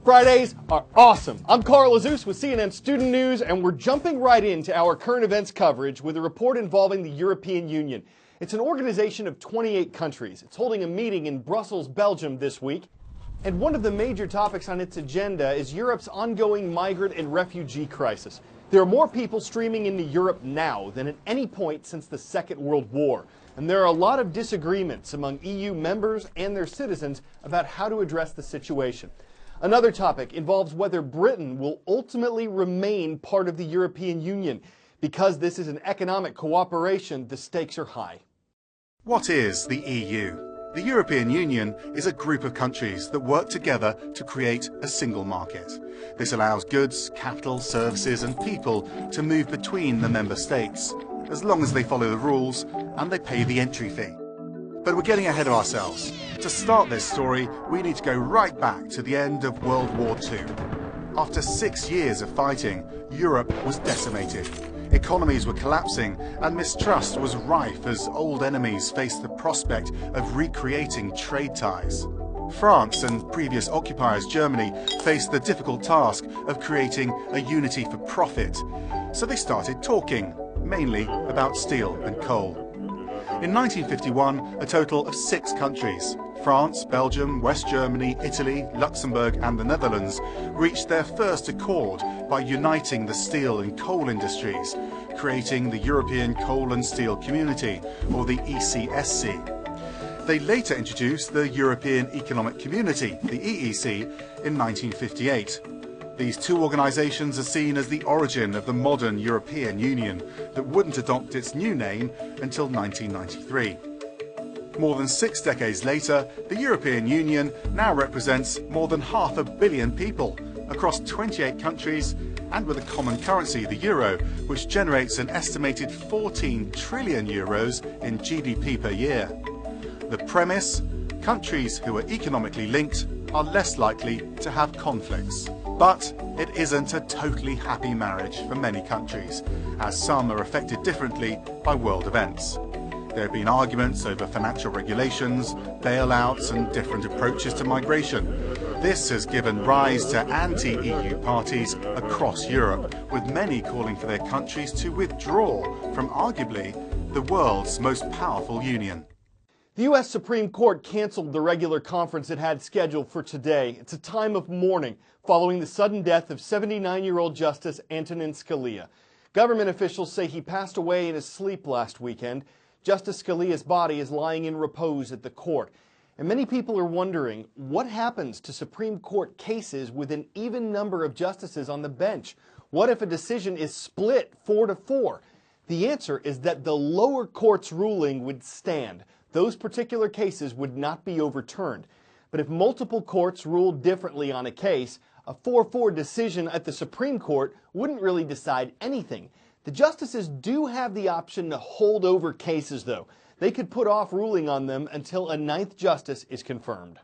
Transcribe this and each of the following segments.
Fridays are awesome. I'm Carl Azus with CNN Student News, and we're jumping right into our current events coverage with a report involving the European Union. It's an organization of 28 countries. It's holding a meeting in Brussels, Belgium this week. And one of the major topics on its agenda is Europe's ongoing migrant and refugee crisis. There are more people streaming into Europe now than at any point since the Second World War. And there are a lot of disagreements among EU members and their citizens about how to address the situation. Another topic involves whether Britain will ultimately remain part of the European Union. Because this is an economic cooperation, the stakes are high. What is the EU? The European Union is a group of countries that work together to create a single market. This allows goods, capital, services and people to move between the member states, as long as they follow the rules and they pay the entry fee. But we're getting ahead of ourselves. To start this story, we need to go right back to the end of World War II. After 6 years of fighting, Europe was decimated. Economies were collapsing and mistrust was rife as old enemies faced the prospect of recreating trade ties. France and previous occupiers Germany faced the difficult task of creating a unity for profit. So they started talking, mainly about steel and coal. In 1951, a total of 6 countries, France, Belgium, West Germany, Italy, Luxembourg and the Netherlands, reached their first accord by uniting the steel and coal industries, creating the European Coal and Steel Community, or the ECSC. They later introduced the European Economic Community, the EEC, in 1958. These two organisations are seen as the origin of the modern European Union that wouldn't adopt its new name until 1993. More than 6 decades later, the European Union now represents more than 500 million people across 28 countries and with a common currency, the euro, which generates an estimated 14 trillion euros in GDP per year. The premise: countries who are economically linked are less likely to have conflicts. But it isn't a totally happy marriage for many countries, as some are affected differently by world events. There have been arguments over financial regulations, bailouts and different approaches to migration. This has given rise to anti-EU parties across Europe, with many calling for their countries to withdraw from arguably the world's most powerful union. The U.S. Supreme Court canceled the regular conference it had scheduled for today. It's a time of mourning following the sudden death of 79-year-old Justice Antonin Scalia. Government officials say he passed away in his sleep last weekend. Justice Scalia's body is lying in repose at the court. And many people are wondering what happens to Supreme Court cases with an even number of justices on the bench. What if a decision is split 4-4? The answer is that the lower court's ruling would stand. Those particular cases would not be overturned. But if multiple courts ruled differently on a case, a 4-4 decision at the Supreme Court wouldn't really decide anything. The justices do have the option to hold over cases, though. They could put off ruling on them until a 9th justice is confirmed.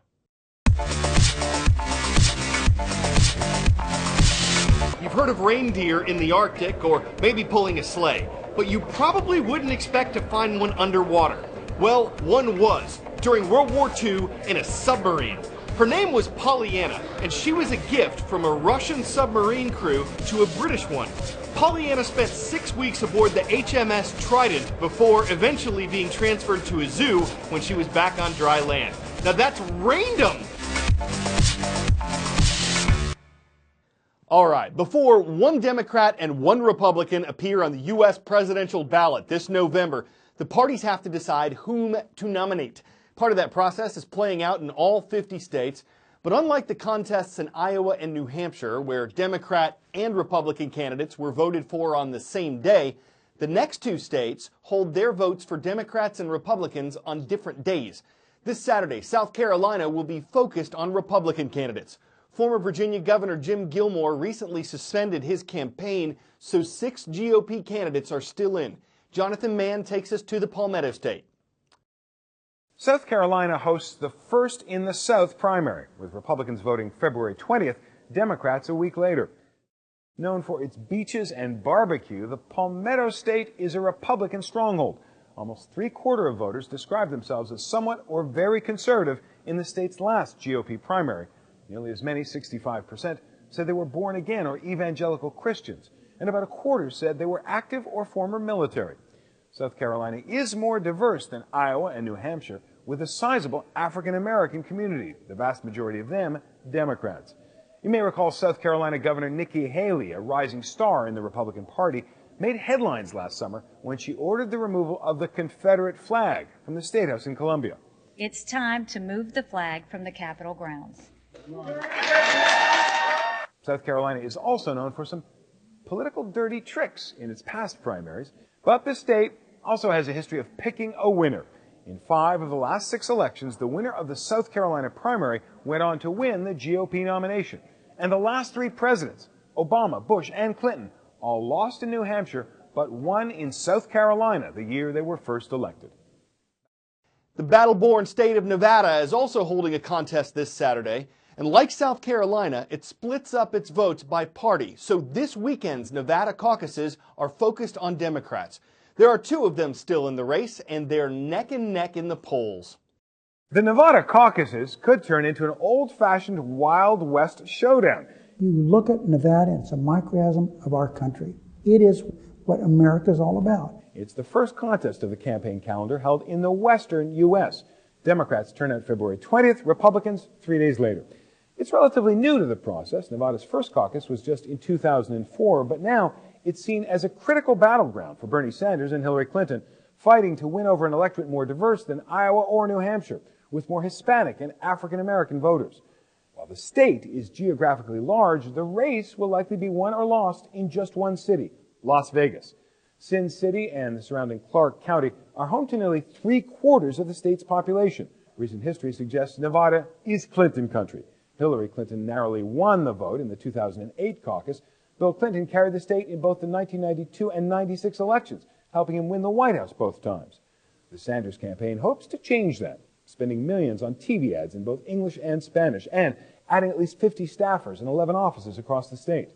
You've heard of reindeer in the Arctic, or maybe pulling a sleigh, but you probably wouldn't expect to find one underwater. Well, one was, during World War II, in a submarine. Her name was Pollyanna, and she was a gift from a Russian submarine crew to a British one. Pollyanna spent 6 weeks aboard the HMS Trident before eventually being transferred to a zoo when she was back on dry land. Now that's random! All right, before one Democrat and one Republican appear on the U.S. presidential ballot this November, the parties have to decide whom to nominate. Part of that process is playing out in all 50 states, but unlike the contests in Iowa and New Hampshire, where Democrat and Republican candidates were voted for on the same day, the next 2 states hold their votes for Democrats and Republicans on different days. This Saturday, South Carolina will be focused on Republican candidates. Former Virginia Governor Jim Gilmore recently suspended his campaign, so 6 GOP candidates are still in. Jonathan Mann takes us to the Palmetto State. South Carolina hosts the first in the South primary, with Republicans voting February 20th, Democrats a week later. Known for its beaches and barbecue, the Palmetto State is a Republican stronghold. Almost 3/4 of voters describe themselves as somewhat or very conservative in the state's last GOP primary. Nearly as many, 65%, said they were born again or evangelical Christians, and about a quarter said they were active or former military. South Carolina is more diverse than Iowa and New Hampshire, with a sizable African American community, the vast majority of them Democrats. You may recall South Carolina Governor Nikki Haley, a rising star in the Republican Party, made headlines last summer when she ordered the removal of the Confederate flag from the State House in Columbia. It's time to move the flag from the Capitol grounds. South Carolina is also known for some political dirty tricks in its past primaries, but the state also has a history of picking a winner. In 5 of the last 6 elections, the winner of the South Carolina primary went on to win the GOP nomination. And the last 3 presidents, Obama, Bush, and Clinton, all lost in New Hampshire, but won in South Carolina the year they were first elected. The battle-born state of Nevada is also holding a contest this Saturday. And like South Carolina, it splits up its votes by party. So this weekend's Nevada caucuses are focused on Democrats. There are 2 of them still in the race, and they're neck and neck in the polls. The Nevada caucuses could turn into an old-fashioned Wild West showdown. You look at Nevada, it's a microcosm of our country. It is what America's all about. It's the first contest of the campaign calendar held in the western U.S. Democrats turn out February 20th, Republicans 3 days later. It's relatively new to the process. Nevada's first caucus was just in 2004, but now it's seen as a critical battleground for Bernie Sanders and Hillary Clinton, fighting to win over an electorate more diverse than Iowa or New Hampshire, with more Hispanic and African American voters. While the state is geographically large, the race will likely be won or lost in just one city, Las Vegas. Sin City and the surrounding Clark County are home to nearly 3/4 of the state's population. Recent history suggests Nevada is Clinton country. Hillary Clinton narrowly won the vote in the 2008 caucus. Bill Clinton carried the state in both the 1992 and 96 elections, helping him win the White House both times. The Sanders campaign hopes to change that, spending millions on TV ads in both English and Spanish, and adding at least 50 staffers and 11 offices across the state.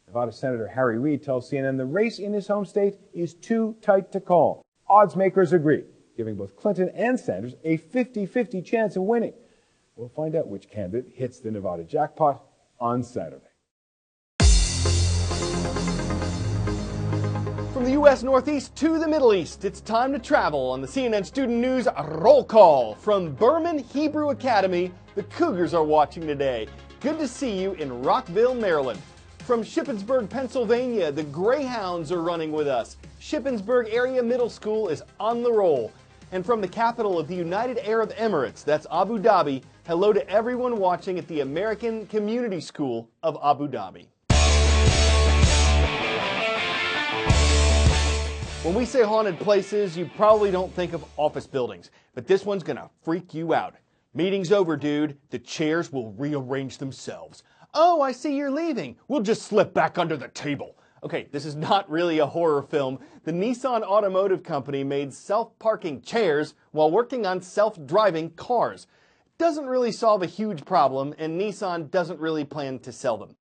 Nevada Senator Harry Reid tells CNN the race in his home state is too tight to call. Odds makers agree, giving both Clinton and Sanders a 50-50 chance of winning. We'll find out which candidate hits the Nevada jackpot on Saturday. From the U.S. Northeast to the Middle East, it's time to travel on the CNN Student News Roll Call. From Berman Hebrew Academy, the Cougars are watching today. Good to see you in Rockville, Maryland. From Shippensburg, Pennsylvania, the Greyhounds are running with us. Shippensburg Area Middle School is on the roll. And from the capital of the United Arab Emirates, that's Abu Dhabi, hello to everyone watching at the American Community School of Abu Dhabi. When we say haunted places, you probably don't think of office buildings, but this one's gonna freak you out. Meeting's over, dude. The chairs will rearrange themselves. Oh, I see you're leaving. We'll just slip back under the table. Okay, this is not really a horror film. The Nissan Automotive Company made self-parking chairs while working on self-driving cars. Doesn't really solve a huge problem, and Nissan doesn't really plan to sell them.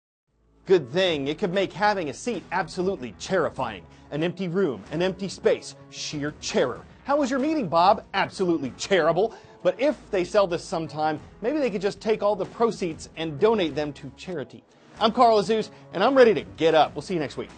Good thing, it could make having a seat absolutely terrifying. An empty room, an empty space, sheer terror. How was your meeting, Bob? Absolutely terrible. But if they sell this sometime, maybe they could just take all the proceeds and donate them to charity. I'm Carl Azuz, and I'm ready to get up. We'll see you next week.